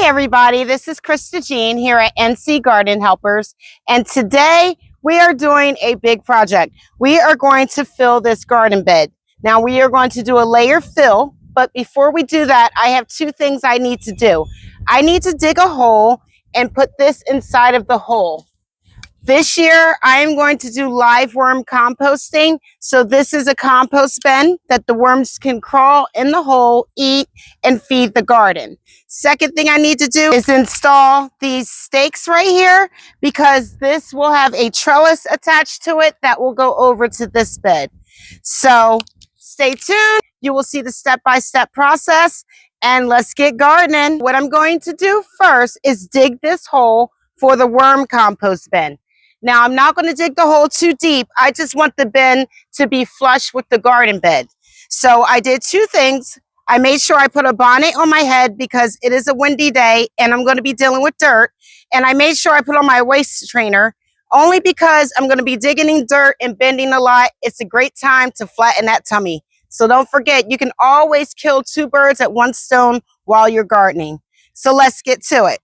Hi everybody, this is Krista Jean here at NC Garden Helpers, and today we are doing a big project. We are going to fill this garden bed. Now we are going to do a layer fill, but before we do that, I have two things I need to do. I need to dig a hole and put this inside of the hole. This year, I am going to do live worm composting. So this is a compost bin that the worms can crawl in the hole, eat, and feed the garden. Second thing I need to do is install these stakes right here because this will have a trellis attached to it that will go over to this bed. So stay tuned. You will see the step-by-step process, and let's get gardening. What I'm going to do first is dig this hole for the worm compost bin. Now, I'm not going to dig the hole too deep. I just want the bin to be flush with the garden bed. So I did two things. I made sure I put a bonnet on my head because it is a windy day and I'm going to be dealing with dirt. And I made sure I put on my waist trainer only because I'm going to be digging in dirt and bending a lot. It's a great time to flatten that tummy. So don't forget, you can always kill two birds at one stone while you're gardening. So let's get to it.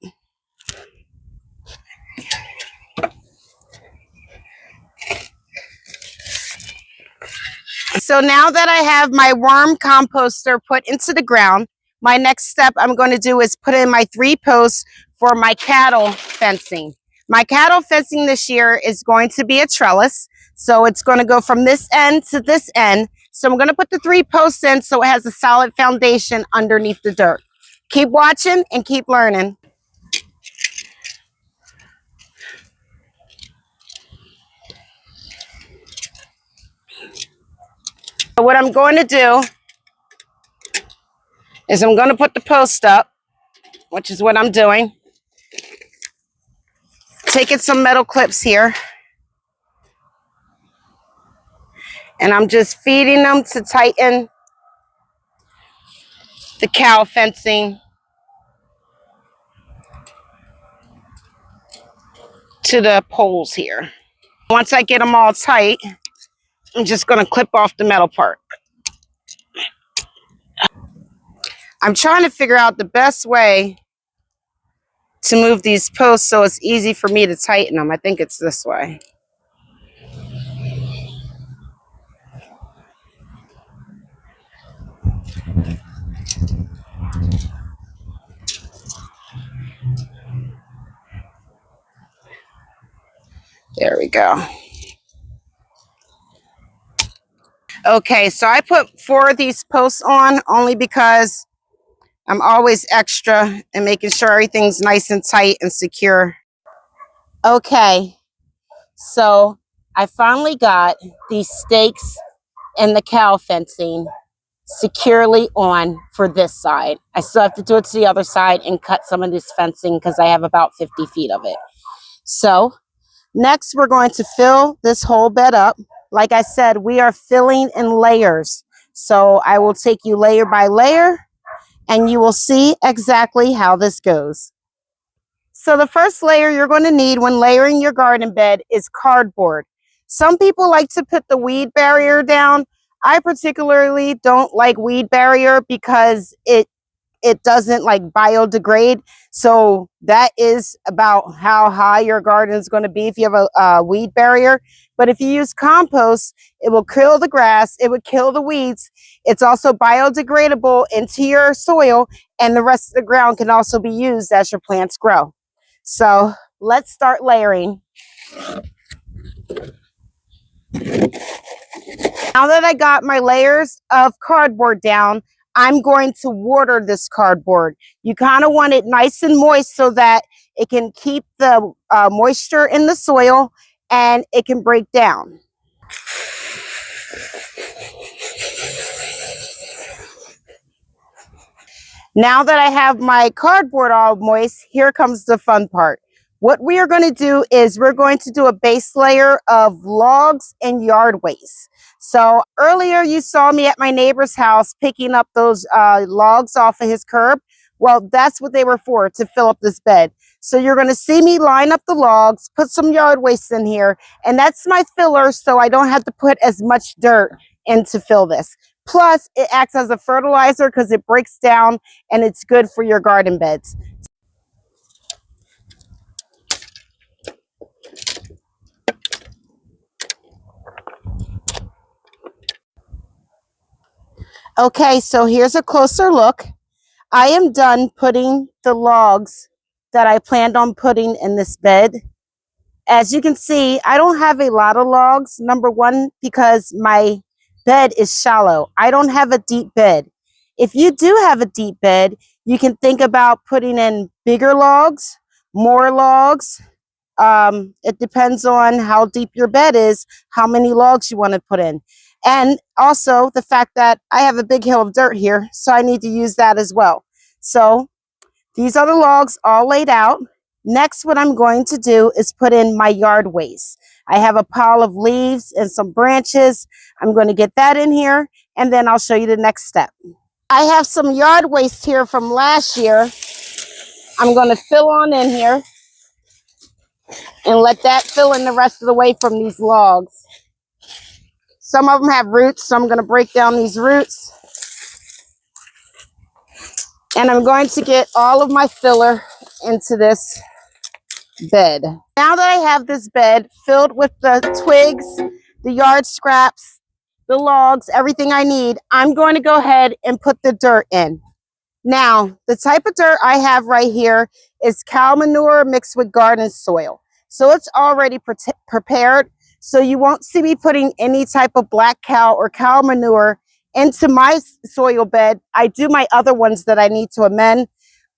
So now that I have my worm composter put into the ground, my next step I'm going to do is put in my 3 posts for my cattle fencing. My cattle fencing this year is going to be a trellis. So it's going to go from this end to this end. So I'm going to put the 3 posts in so it has a solid foundation underneath the dirt. Keep watching and keep learning. So what I'm going to do is I'm going to put the post up, which is what I'm doing. Taking some metal clips here. And I'm just feeding them to tighten the cow fencing to the poles here. Once I get them all tight, I'm just going to clip off the metal part. I'm trying to figure out the best way to move these posts so it's easy for me to tighten them. I think it's this way. There we go. Okay, so I put 4 of these posts on only because I'm always extra and making sure everything's nice and tight and secure. Okay, so I finally got these stakes and the cow fencing securely on for this side. I still have to do it to the other side and cut some of this fencing because I have about 50 feet of it. So next we're going to fill this whole bed up. Like I said, we are filling in layers. So I will take you layer by layer and you will see exactly how this goes. So the first layer you're going to need when layering your garden bed is cardboard. Some people like to put the weed barrier down. I particularly don't like weed barrier because it doesn't like biodegrade. So that is about how high your garden is going to be if you have a weed barrier. But if you use compost, it will kill the grass, it would kill the weeds. It's also biodegradable into your soil, and the rest of the ground can also be used as your plants grow. So let's start layering. Now that I got my layers of cardboard down, I'm going to water this cardboard. You kind of want it nice and moist so that it can keep the moisture in the soil and it can break down. Now that I have my cardboard all moist, here comes the fun part. What we are going to do is we're going to do a base layer of logs and yard waste. So earlier you saw me at my neighbor's house picking up those logs off of his curb. Well, that's what they were for, to fill up this bed. So you're going to see me line up the logs, put some yard waste in here, and that's my filler so I don't have to put as much dirt in to fill this. Plus, it acts as a fertilizer because it breaks down and it's good for your garden beds. Okay, so here's a closer look. I am done putting the logs that I planned on putting in this bed. As you can see, I don't have a lot of logs. Number one, because my bed is shallow. I don't have a deep bed. If you do have a deep bed, you can think about putting in bigger logs, more logs. It depends on how deep your bed is, how many logs you want to put in. And also the fact that I have a big hill of dirt here, so I need to use that as well. So these are the logs all laid out. Next, what I'm going to do is put in my yard waste. I have a pile of leaves and some branches. I'm going to get that in here, and then I'll show you the next step. I have some yard waste here from last year. I'm going to fill on in here and let that fill in the rest of the way from these logs. Some of them have roots, so I'm going to break down these roots. And I'm going to get all of my filler into this bed. Now that I have this bed filled with the twigs, the yard scraps, the logs, everything I need, I'm going to go ahead and put the dirt in. Now, the type of dirt I have right here is cow manure mixed with garden soil. So it's already prepared. So you won't see me putting any type of black cow or cow manure into my soil bed. I do my other ones that I need to amend,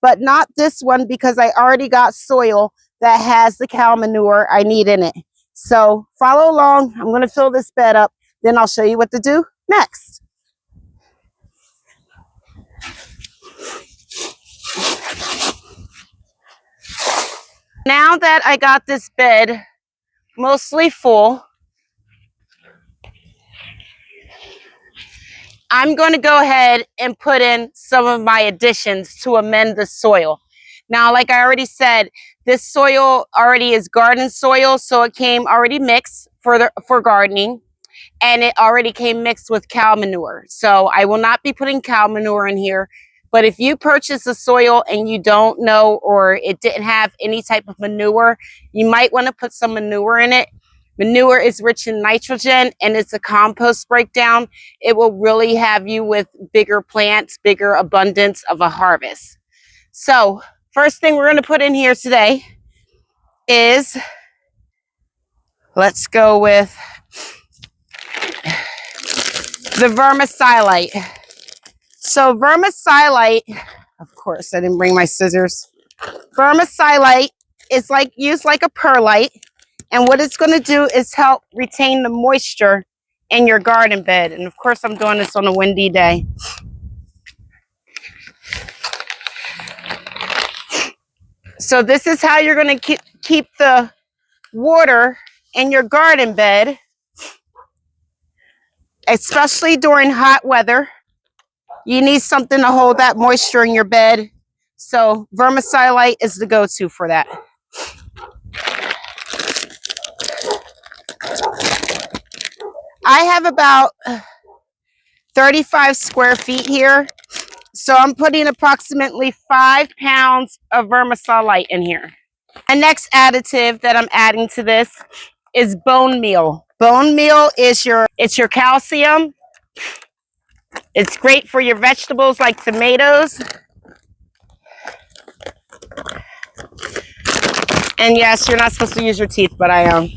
but not this one because I already got soil that has the cow manure I need in it. So follow along. I'm going to fill this bed up. Then I'll show you what to do next. Now that I got this bed mostly full, I'm going to go ahead and put in some of my additions to amend the soil. Now, like I already said, this soil already is garden soil, so it came already mixed for gardening, and it already came mixed with cow manure. So I will not be putting cow manure in here. But if you purchase a soil and you don't know, or it didn't have any type of manure, you might want to put some manure in it. Manure is rich in nitrogen, and it's a compost breakdown. It will really have you with bigger plants, bigger abundance of a harvest. So first thing we're going to put in here today is, let's go with the vermicelli. So vermicelli, of course, I didn't bring my scissors. Vermicelli is used like a perlite. And what it's going to do is help retain the moisture in your garden bed. And of course, I'm doing this on a windy day. So this is how you're going to keep the water in your garden bed, especially during hot weather. You need something to hold that moisture in your bed. So vermicelli is the go-to for that. I have about 35 square feet here. So I'm putting approximately 5 pounds of vermicelli in here. The next additive that I'm adding to this is bone meal. Bone meal is your calcium. It's great for your vegetables like tomatoes. And yes, you're not supposed to use your teeth, but I am.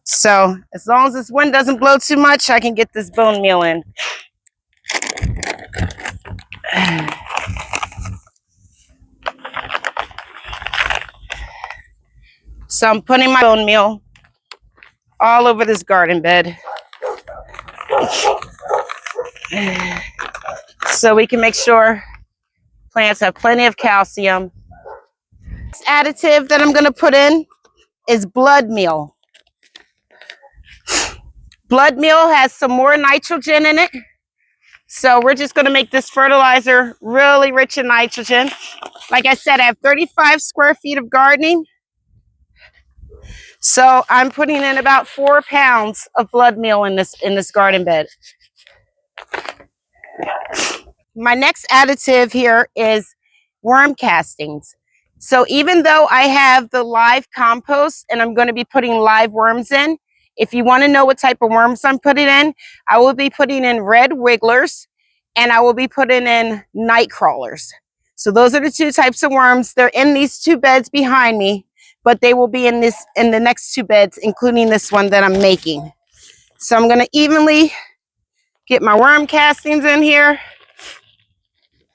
So as long as this wind doesn't blow too much, I can get this bone meal in. So I'm putting my bone meal all over this garden bed, so we can make sure plants have plenty of calcium. This additive that I'm going to put in is blood meal. Blood meal has some more nitrogen in it. So we're just going to make this fertilizer really rich in nitrogen. Like I said, I have 35 square feet of gardening. So I'm putting in about 4 pounds of blood meal in this garden bed. My next additive here is worm castings. So even though I have the live compost and I'm going to be putting live worms in, If you want to know what type of worms I'm putting in, I will be putting in red wigglers and I will be putting in night crawlers. So those are the two types of worms. They're in these two beds behind me, but they will be in the next two beds, including this one that I'm making. So I'm going to evenly get my worm castings in here.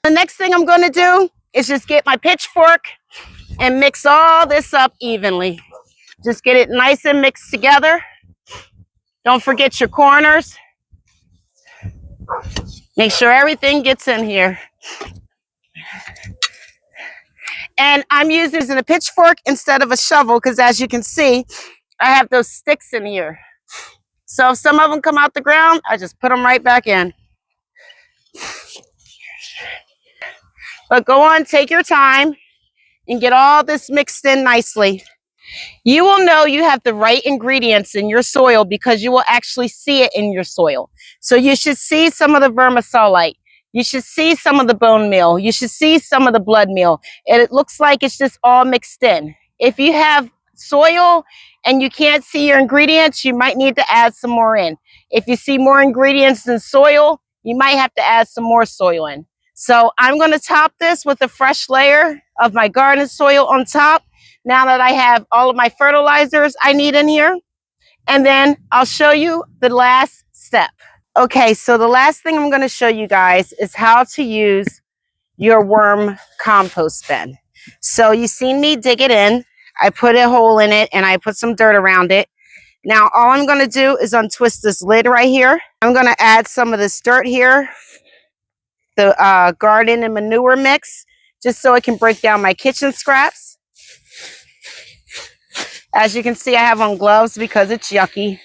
The next thing I'm going to do is just get my pitchfork and mix all this up evenly. Just get it nice and mixed together. Don't forget your corners. Make sure everything gets in here. And I'm using a pitchfork instead of a shovel because, as you can see, I have those sticks in here. So if some of them come out the ground, I just put them right back in. But go on, take your time and get all this mixed in nicely. You will know you have the right ingredients in your soil because you will actually see it in your soil. So you should see some of the vermiculite. You should see some of the bone meal. You should see some of the blood meal. And it looks like it's just all mixed in. If you have soil and you can't see your ingredients, you might need to add some more in. If you see more ingredients than soil, you might have to add some more soil in. So I'm going to top this with a fresh layer of my garden soil on top. Now that I have all of my fertilizers I need in here, and then I'll show you the last step. Okay, so the last thing I'm going to show you guys is how to use your worm compost bin. So you've seen me dig it in. I put a hole in it and I put some dirt around it. Now all I'm going to do is untwist this lid right here. I'm going to add some of this dirt here, the garden and manure mix, just so it can break down my kitchen scraps. As you can see, I have on gloves because it's yucky.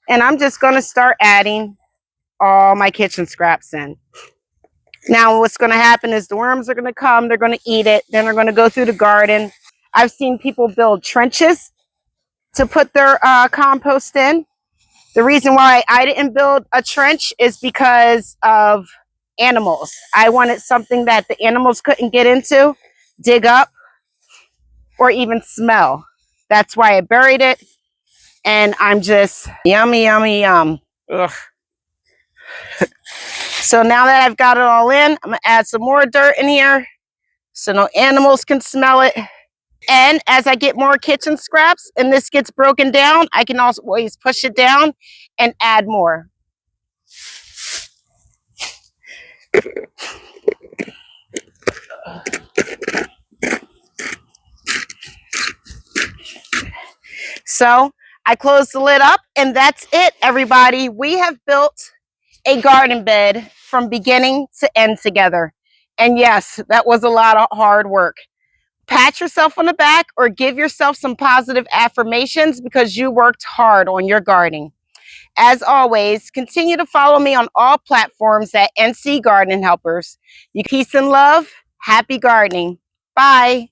And I'm just going to start adding all my kitchen scraps in. Now what's going to happen is the worms are going to come, they're going to eat it, then they're going to go through the garden. I've seen people build trenches to put their compost in. The reason why I didn't build a trench is because of animals. I wanted something that the animals couldn't get into, dig up, or even smell. That's why I buried it. And I'm just yummy, yummy, yum. Ugh. So now that I've got it all in, I'm going to add some more dirt in here so no animals can smell it. And as I get more kitchen scraps and this gets broken down, I can always push it down and add more. So I close the lid up and that's it, everybody. We have built a garden bed from beginning to end together. And yes, that was a lot of hard work. Pat yourself on the back or give yourself some positive affirmations because you worked hard on your gardening. As always, continue to follow me on all platforms at NC Garden Helpers. You peace and love. Happy gardening. Bye.